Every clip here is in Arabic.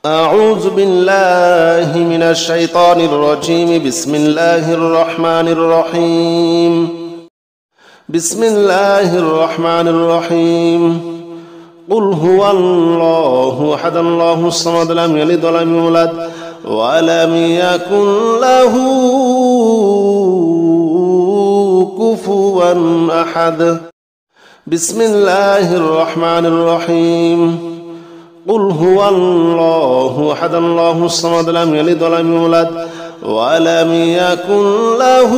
أعوذ بالله من الشيطان الرجيم. بسم الله الرحمن الرحيم. بسم الله الرحمن الرحيم. قل هو الله أحد الله الصمد لم يلد ولم يولد ولم يكن له كفوا أحد. بسم الله الرحمن الرحيم. قل هو الله أحد الله الصمد لم يلد ولم يولد ولم يكن له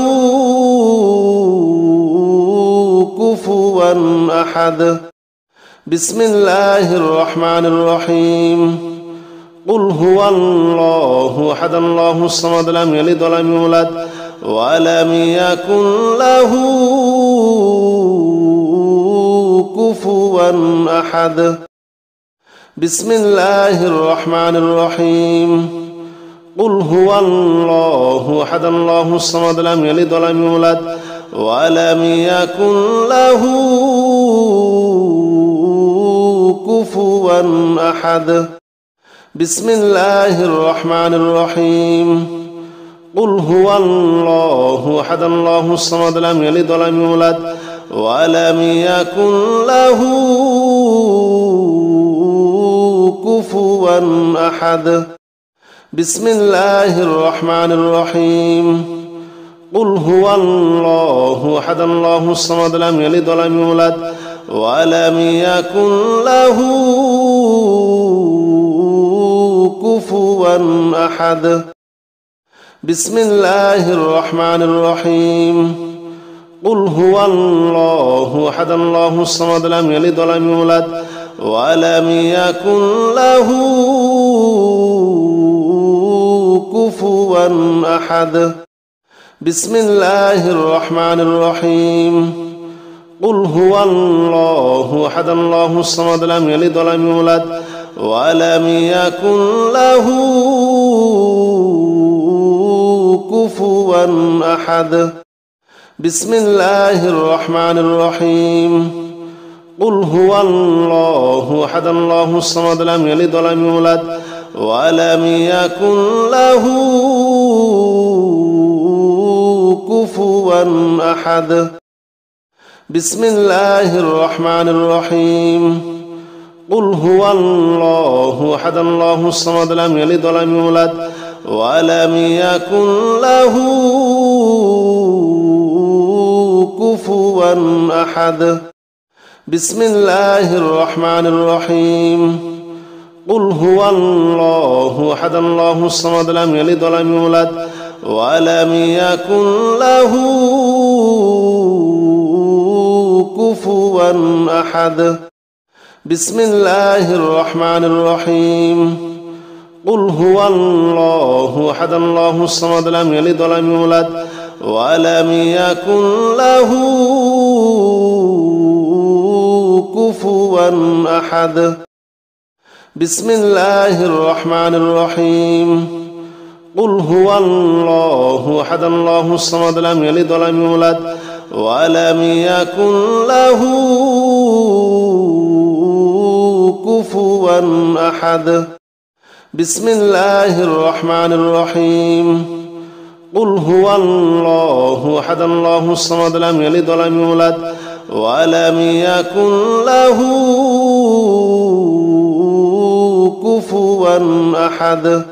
كفوا أحد. بسم الله الرحمن الرحيم. قل هو الله أحد الله الصمد لم يلد ولم يولد ولم يكن له كفوا أحد. بسم الله الرحمن الرحيم. قل هو الله أحد الله الصمد لم يلد ولم يولد ولم يكن له كفوا أحد. بسم الله الرحمن الرحيم. قل هو الله أحد الله الصمد لم يلد ولم يولد ولم يكن له كفوا أحد. بسم الله الرحمن الرحيم. قل هو الله أحد الله الصمد لم يلد ولم يولد ولم يكن له كفوا أحد. بسم الله الرحمن الرحيم. قل هو الله أحد الله الصمد لم يلد ولم يولد ولم يكن له كفوا أحد. بسم الله الرحمن الرحيم. قل هو الله أحد الله الصمد لم يلد ولم يولد ولم يكن له كفوا أحد. بسم الله الرحمن الرحيم. قل هو الله أحد الله الصمد لم يلد ولم يولد ولم يكن له كفوا أحد. بسم الله الرحمن الرحيم. قل هو الله أحد الله الصمد لم يلد ولم يولد ولم يكن له كفوا أحد. بسم الله الرحمن الرحيم. قل هو الله أحد الله الصمد لم يلد ولم يولد ولم يكن له كفوا أحد. بسم الله الرحمن الرحيم. قل هو الله أحد الله الصمد لم يلد ولم يولد ولم يكن له كفوا أحد. بسم الله الرحمن الرحيم. قل هو الله أحد الله الصمد لم يلد ولم يولد ولم يكن له كفوا أحد. بسم الله الرحمن الرحيم. قل هو الله أحد الله الصمد لم يلد ولم يولد ولم يكن له كفوا أحد.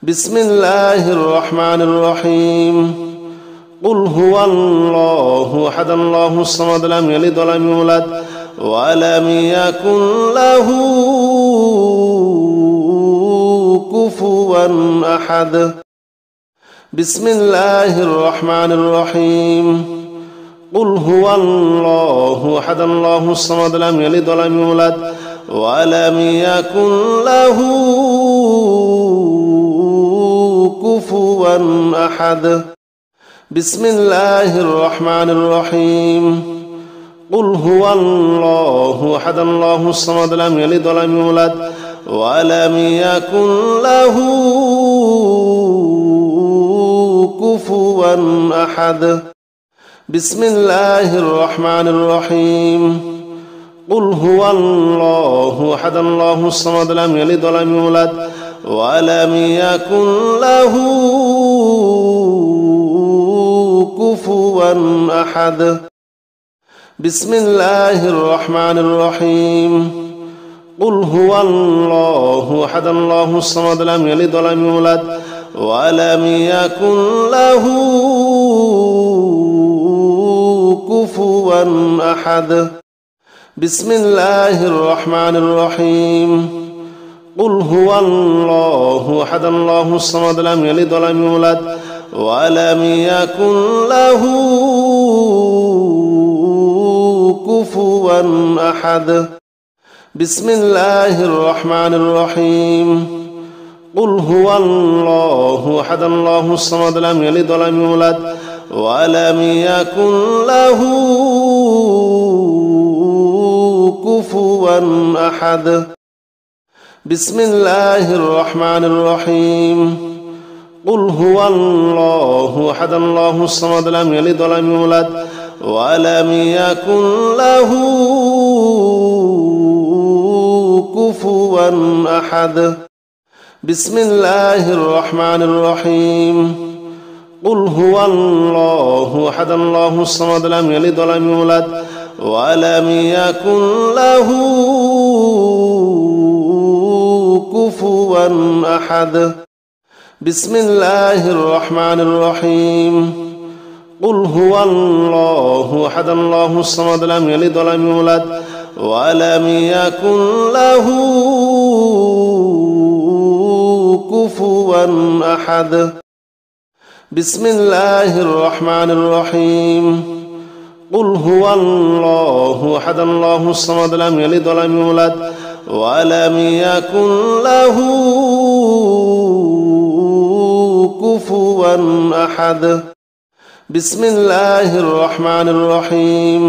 بسم الله الرحمن الرحيم. قل هو الله أحد الله الصمد لم يلد ولم يولد ولم يكن له كفوا أحد. بسم الله الرحمن الرحيم. قل هو الله أحد الله الصمد لم يلد ولم يولد ولم يكن له كفوا أحد. بسم الله الرحمن الرحيم. قل هو الله أحد الله الصمد لم يلد ولم يولد ولم يكن له كفوا أحد. بسم الله الرحمن الرحيم. قل هو الله أحد الله الصمد لم يلد ولم يولد ولم يكن له كفوا أحد. بسم الله الرحمن الرحيم. قل هو الله أحد الله الصمد لم يلد ولم يولد ولم يكن له كفوا أحد. بسم الله الرحمن الرحيم. قل هو الله أحد الله الصمد لم يلد ولم يولد ولم يكن له كفوا أحد. بسم الله الرحمن الرحيم. قل هو الله أحد الله الصمد لم يلد ولم يولد ولم يكن له كفوا أحد. بسم الله الرحمن الرحيم. قل هو الله أحد الله الصمد لم يلد ولم يولد ولم يكن له كفوا أحد. بسم الله الرحمن الرحيم. قل هو الله أحد الله الصمد لم يلد ولم يولد ولم يكن له كفوا أحد. بسم الله الرحمن الرحيم. قل هو الله أحد الله الصمد لم يلد ولم يولد ولم يكن له كفوا أحد. بسم الله الرحمن الرحيم. قل هو الله أحد الله الصمد لم يلد ولم يولد ولم يكن له كفوا أحد. بسم الله الرحمن الرحيم.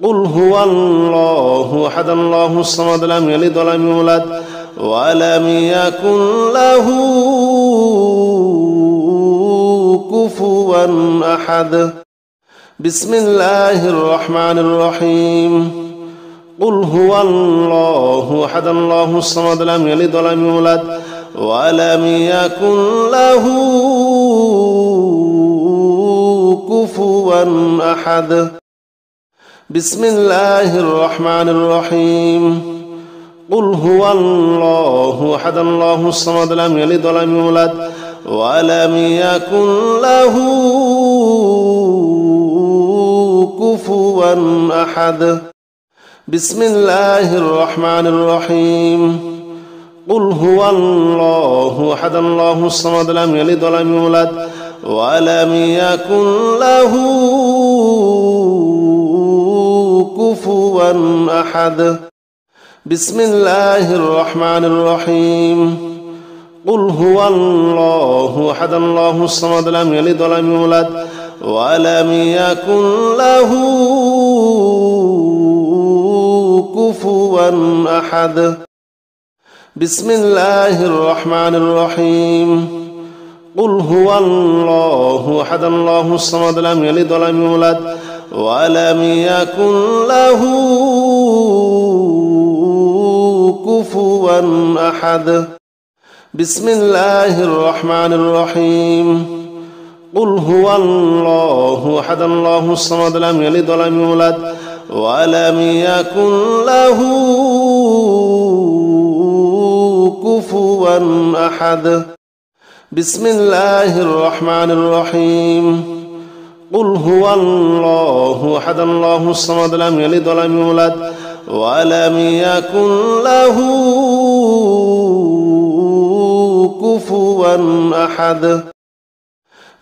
قل هو الله أحد الله الصمد لم يلد ولم يولد ولم يكن له كفوا أحد. بسم الله الرحمن الرحيم. قل هو الله أحد الله الصمد لم يلد ولم يولد ولم يكن له كفوا أحد. بسم الله الرحمن الرحيم. قل هو الله أحد الله الصمد لم يلد ولم يولد ولم يكن له كفوا أحد. بسم الله الرحمن الرحيم. قل هو الله أحد الله الصمد لم يلد ولم يولد ولم يكن له كفوا أحد. بسم الله الرحمن الرحيم. قل هو الله أحد الله الصمد لم يلد ولم يولد ولم يكن له كفوا أحد. بسم الله الرحمن الرحيم. قل هو الله أحد الله الصمد لم يلد ولم يولد ولم يكن له كفوا أحد. بسم الله الرحمن الرحيم. قل هو الله أحد الله الصمد لم يلد ولم يولد ولم يكن له كفوا أحد. بسم الله الرحمن الرحيم. قل هو الله أحد الله الصمد لم يلد ولم يولد ولم يكن له كفوا أحد.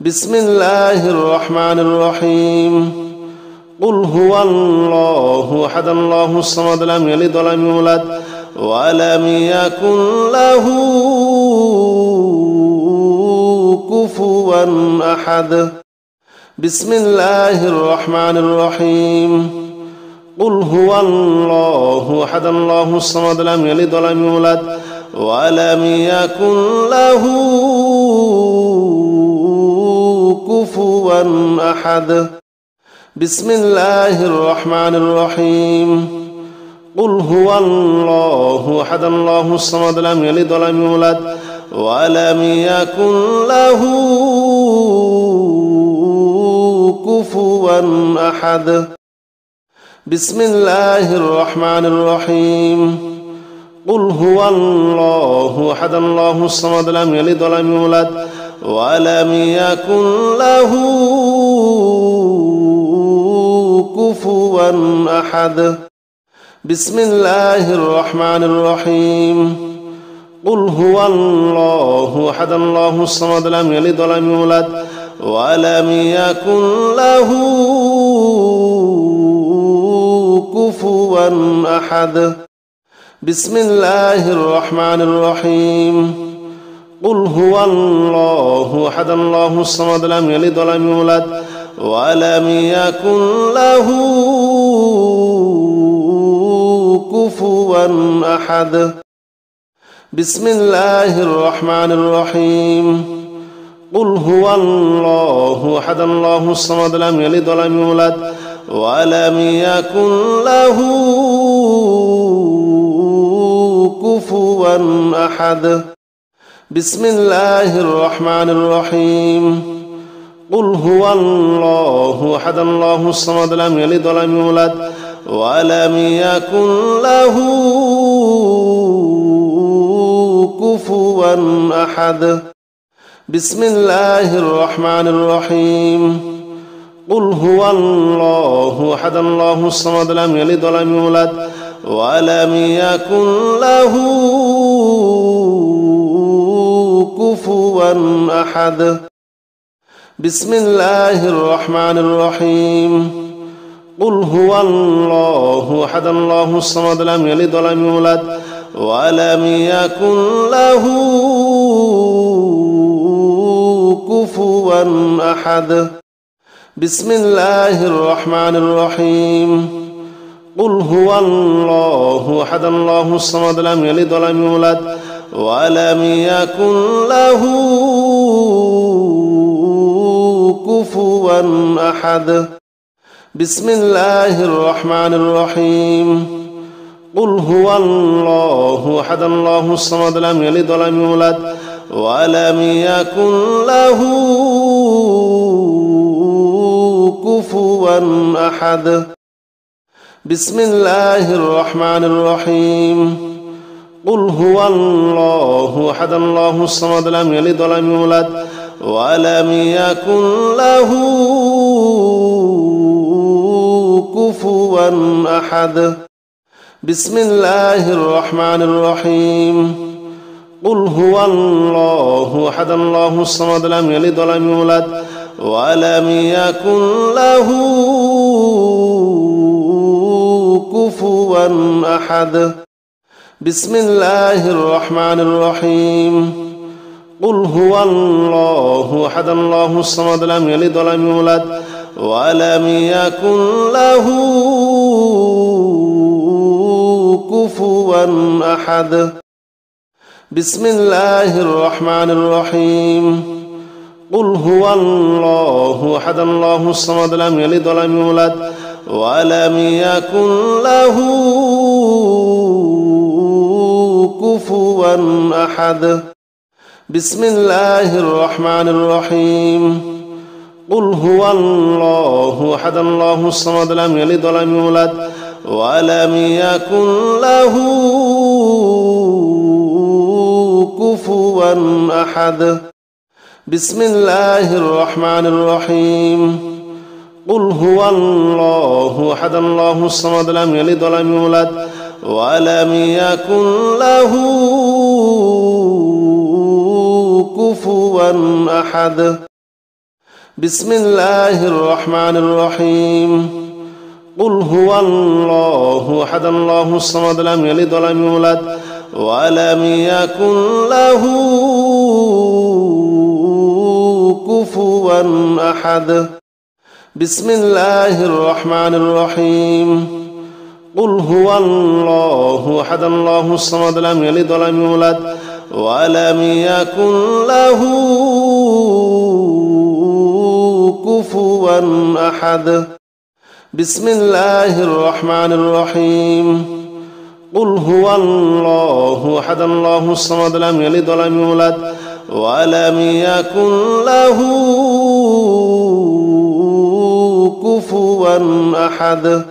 بسم الله الرحمن الرحيم. قل هو الله أحد الله الصمد لم يلد ولم يولد ولم يكن له كفوا أحد. بسم الله الرحمن الرحيم. قل هو الله أحد الله الصمد لم يلد ولم يولد ولم يكن له كفوا أحد. بسم الله الرحمن الرحيم. قل هو الله أحد الله الصمد لم يلد ولم يولد ولم يكن له كفوا أحد بسم الله الرحمن الرحيم قل هو الله أحد الله الصمد لم يلد ولم يولد ولم يكن له كفوا أحد بسم الله الرحمن الرحيم قل هو الله أحد الله الصمد لم يلد ولم يولد ولم يكن له كفوا أحد بسم الله الرحمن الرحيم قل هو الله أحد الله الصمد لم يلد ولم يولد ولم يكن له كفوا أحد بسم الله الرحمن الرحيم قل هو الله أحد الله الصمد لم يلد ولم يولد ولم يكن له كفوا أحد بسم الله الرحمن الرحيم قل هو الله أحد الله الصمد لم يلد ولم يولد ولم يكن له كفوا أحد بسم الله الرحمن الرحيم قل هو الله أحد الله الصمد لم يلد ولم يولد ولم يكن له كفوا أحد بسم الله الرحمن الرحيم قل هو الله أحد الله الصمد لم يلد ولم يولد ولم يكن له كفوا أحد بسم الله الرحمن الرحيم قل هو الله أحد الله الصمد لم يلد ولم يولد ولم يكن له كفوا أحد بسم الله الرحمن الرحيم قل هو الله أحد الله الصمد لم يلد ولم يولد ولم يكن له كفوا أحد بسم الله الرحمن الرحيم قل هو الله أحد الله الصمد لم يلد ولم يولد ولم يكن له كفوا أحد بسم الله الرحمن الرحيم قل هو الله أحد الله الصمد لم يلد ولم يولد ولم يكن له كفوا أحد بسم الله الرحمن الرحيم قل هو الله أحد الله الصمد لم يلد ولم يولد ولم يكن له كفوا أحد بسم الله الرحمن الرحيم قل هو الله أحد الله الصمد لم يلد ولم يولد ولم يكن له كفوا أحد بسم الله الرحمن الرحيم قل هو الله أحد الله الصمد لم يلد ولم يولد ولم يكن له كفوا أحد بسم الله الرحمن الرحيم قل هو الله أحد الله الصمد لم يلد ولم يولد ولم يكن له كفوا أحد بسم الله الرحمن الرحيم قل هو الله أحد الله الصمد لم يلد ولم يولد ولم يكن له كفوا أحد بسم الله الرحمن الرحيم قل هو الله أحد الله الصمد لم يلد ولم يولد ولم يكن له كفوا أحد بسم الله الرحمن الرحيم قل هو الله أحد الله الصمد لم يلد ولم يولد ولم يكن له كفوا أحد.